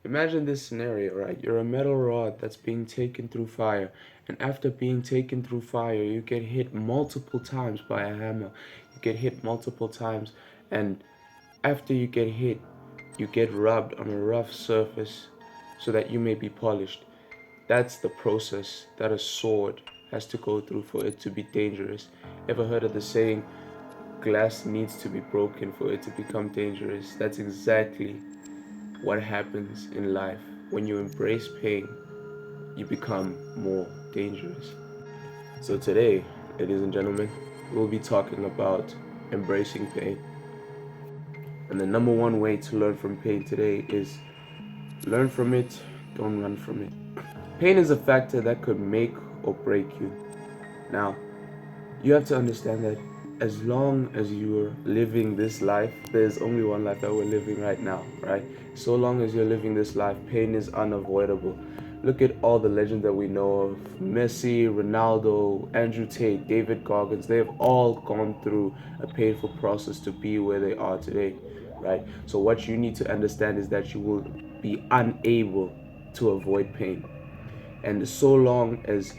Imagine this scenario, right? You're a metal rod that's being taken through fire, and after being taken through fire, you get hit multiple times by a hammer. You get hit multiple times, and after you get hit, you get rubbed on a rough surface so that you may be polished. That's the process that a sword has to go through for it to be dangerous. Ever heard of the saying, glass needs to be broken for it to become dangerous? That's exactly what happens in life. When you embrace pain, you become more dangerous. So, today, ladies and gentlemen, we'll be talking about embracing pain. And the number one way to learn from pain today is learn from it, don't run from it. Pain is a factor that could make or break you. Now, you have to understand that as long as you're living this life, there's only one life that we're living right now, right? So long as you're living this life, pain is unavoidable. Look at all the legends that we know of: Messi, Ronaldo, Andrew Tate, David Goggins. They've all gone through a painful process to be where they are today, right? So what you need to understand is that you will be unable to avoid pain. And so long as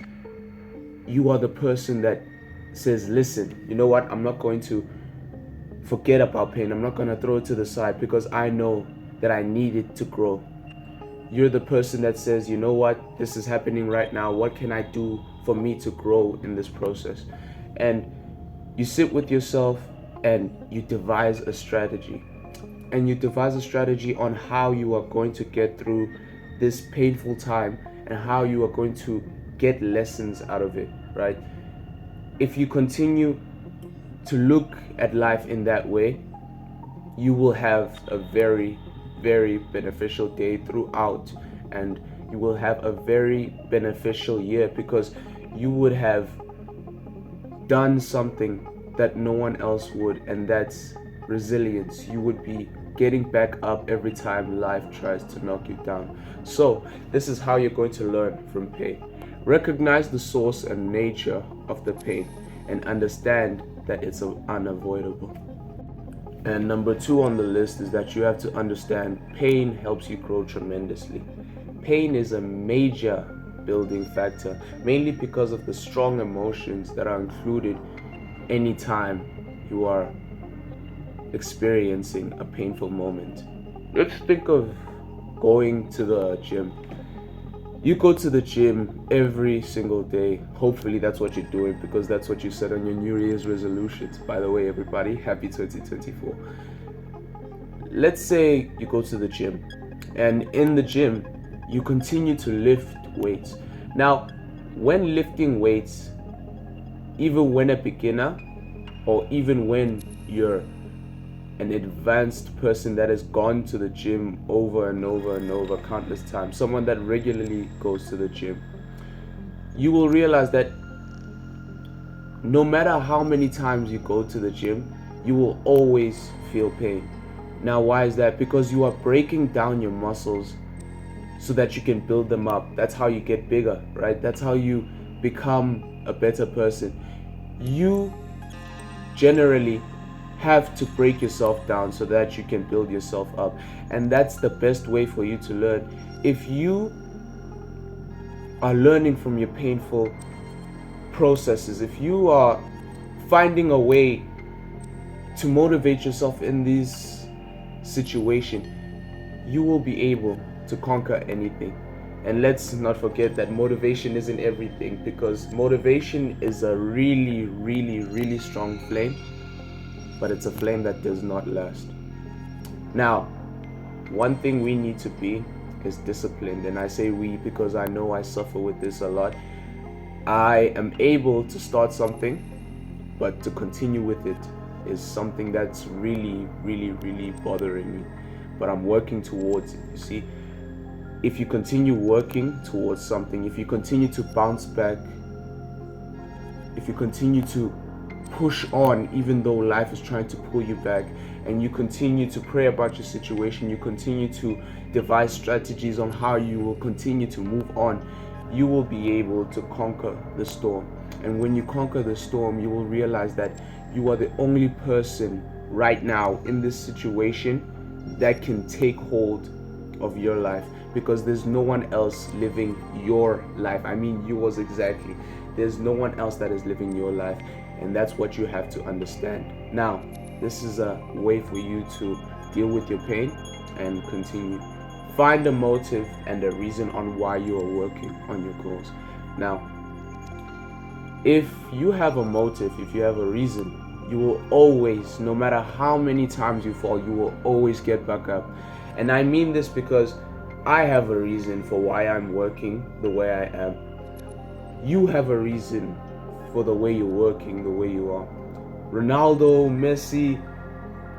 you are the person that says, listen, you know what, I'm not going to forget about pain, I'm not going to throw it to the side because I know that I need it to grow. You're the person that says, you know what, this is happening right now, what can I do for me to grow in this process? And you sit with yourself and you devise a strategy. And you devise a strategy on how you are going to get through this painful time and how you are going to get lessons out of it, right? If you continue to look at life in that way, you will have a very, very beneficial day throughout, and you will have a very beneficial year because you would have done something that no one else would, and that's resilience. You would be getting back up every time life tries to knock you down. So, this is how you're going to learn from pain. Recognize the source and nature of the pain and understand that it's unavoidable. And number two on the list is that you have to understand pain helps you grow tremendously. Pain is a major building factor, mainly because of the strong emotions that are included anytime you are experiencing a painful moment. Let's think of going to the gym. You go to the gym every single day. Hopefully, that's what you're doing because that's what you said on your New Year's resolutions. By the way, everybody, happy 2024. Let's say you go to the gym, and in the gym, you continue to lift weights. Now, when lifting weights, even when a beginner or even when you're an advanced person that has gone to the gym over and over and over countless times, someone that regularly goes to the gym, you will realize that no matter how many times you go to the gym, you will always feel pain. Now, why is that? Because you are breaking down your muscles so that you can build them up. That's how you get bigger, right? That's how you become a better person. You generally have to break yourself down so that you can build yourself up. And that's the best way for you to learn. If you are learning from your painful processes, if you are finding a way to motivate yourself in this situation, you will be able to conquer anything. And let's not forget that motivation isn't everything, because motivation is a really, really, really strong flame, but it's a flame that does not last. Now, one thing we need to be is disciplined. And I say we because I know I suffer with this a lot. I am able to start something, but to continue with it is something that's really, really, really bothering me. But I'm working towards it, you see. If you continue working towards something, if you continue to bounce back, if you continue to push on even though life is trying to pull you back, and you continue to pray about your situation, you continue to devise strategies on how you will continue to move on, you will be able to conquer the storm. And when you conquer the storm, you will realize that you are the only person right now in this situation that can take hold of your life, because there's no one else living your life. I mean yours exactly. There's no one else that is living your life, and that's what you have to understand. Now, this is a way for you to deal with your pain and continue. Find a motive and a reason on why you are working on your goals. Now, if you have a motive, if you have a reason, you will always, no matter how many times you fall, you will always get back up. And I mean this because I have a reason for why I'm working the way I am. You have a reason for the way you're working the way you are. Ronaldo, Messi,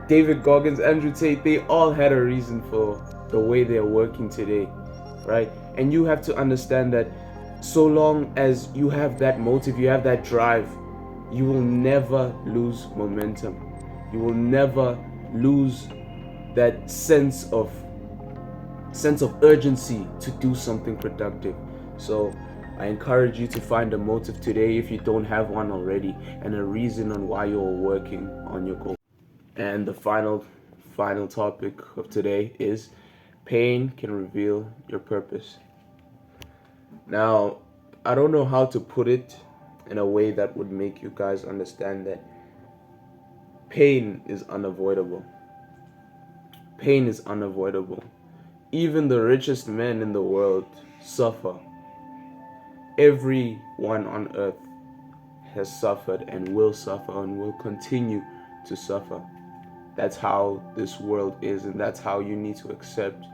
David Goggins, Andrew Tate, they all had a reason for the way they're working today, right? And you have to understand that so long as you have that motive, you have that drive, you will never lose momentum. You will never lose that sense of urgency to do something productive. So I encourage you to find a motive today if you don't have one already, and a reason on why you're working on your goal. And the final topic of today is pain can reveal your purpose. Now, I don't know how to put it in a way that would make you guys understand that pain is unavoidable. Pain is unavoidable. Even the richest men in the world suffer. Everyone on earth has suffered and will suffer and will continue to suffer. That's how this world is, and that's how you need to accept,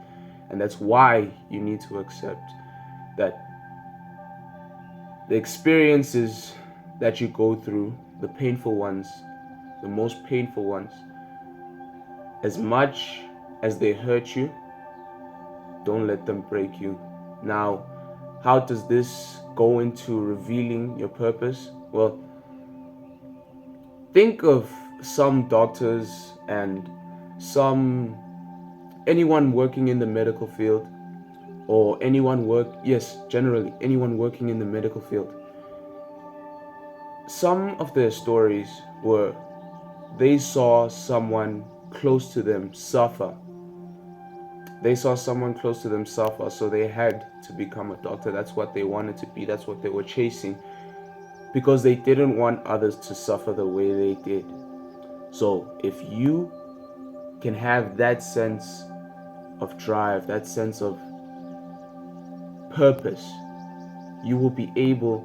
and that's why you need to accept that the experiences that you go through, the painful ones, the most painful ones, as much as they hurt you, don't let them break you. Now, how does this go into revealing your purpose? Well, think of some doctors and anyone working in the medical field, or generally anyone working in the medical field. Some of their stories were they saw someone close to them suffer. They saw someone close to them suffer, so they had to become a doctor. That's what they wanted to be. That's what they were chasing, because they didn't want others to suffer the way they did. So if you can have that sense of drive, that sense of purpose, you will be able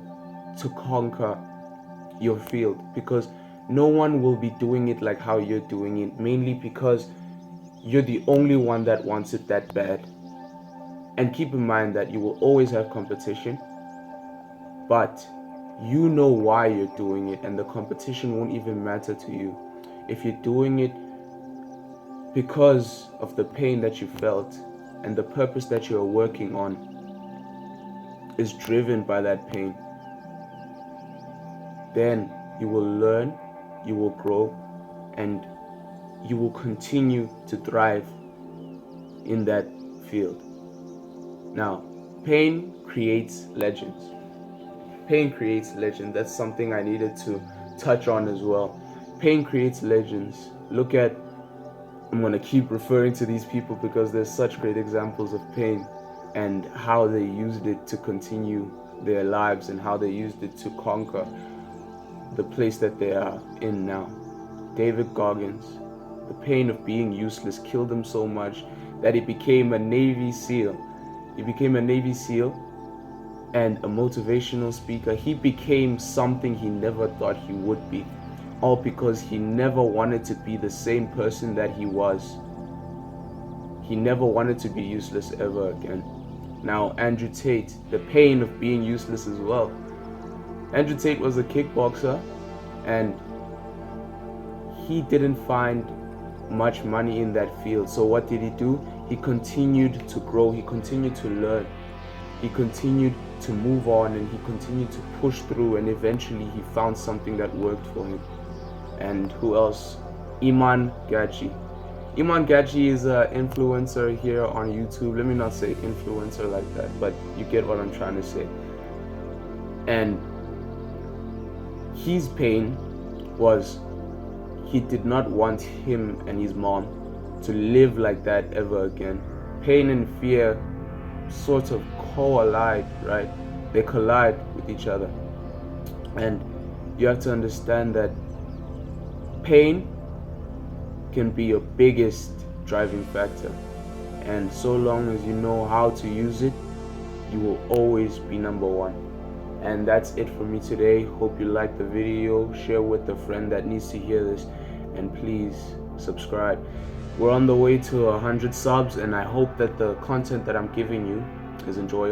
to conquer your field, because no one will be doing it like how you're doing it, mainly because you're the only one that wants it that bad. And keep in mind that you will always have competition, but you know why you're doing it, and the competition won't even matter to you. If you're doing it because of the pain that you felt, and the purpose that you're working on is driven by that pain, then you will learn, you will grow, and you will continue to thrive in that field. Now, pain creates legends. Pain creates legends. That's something I needed to touch on as well. Pain creates legends. I'm going to keep referring to these people because they're such great examples of pain and how they used it to continue their lives and how they used it to conquer the place that they are in now. David Goggins, the pain of being useless killed him so much that he became a Navy SEAL. He became a Navy SEAL and a motivational speaker. He became something he never thought he would be, all because he never wanted to be the same person that he was. He never wanted to be useless ever again. Now, Andrew Tate, the pain of being useless as well. Andrew Tate was a kickboxer, and he didn't find much money in that field. So what did he do? He continued to grow, he continued to learn, he continued to move on, and he continued to push through, and eventually he found something that worked for him. And who else? Iman Gachi. Iman Gachi is an influencer here on YouTube. Let me not say influencer like that, but you get what I'm trying to say. And his pain was he did not want him and his mom to live like that ever again. pain and fear sort of collide, right? They collide with each other. And you have to understand that pain can be your biggest driving factor. And so long as you know how to use it, you will always be number one. And that's it for me today. Hope you liked the video. Share with a friend that needs to hear this. And please subscribe. We're on the way to 100 subs, and I hope that the content that I'm giving you is enjoyable.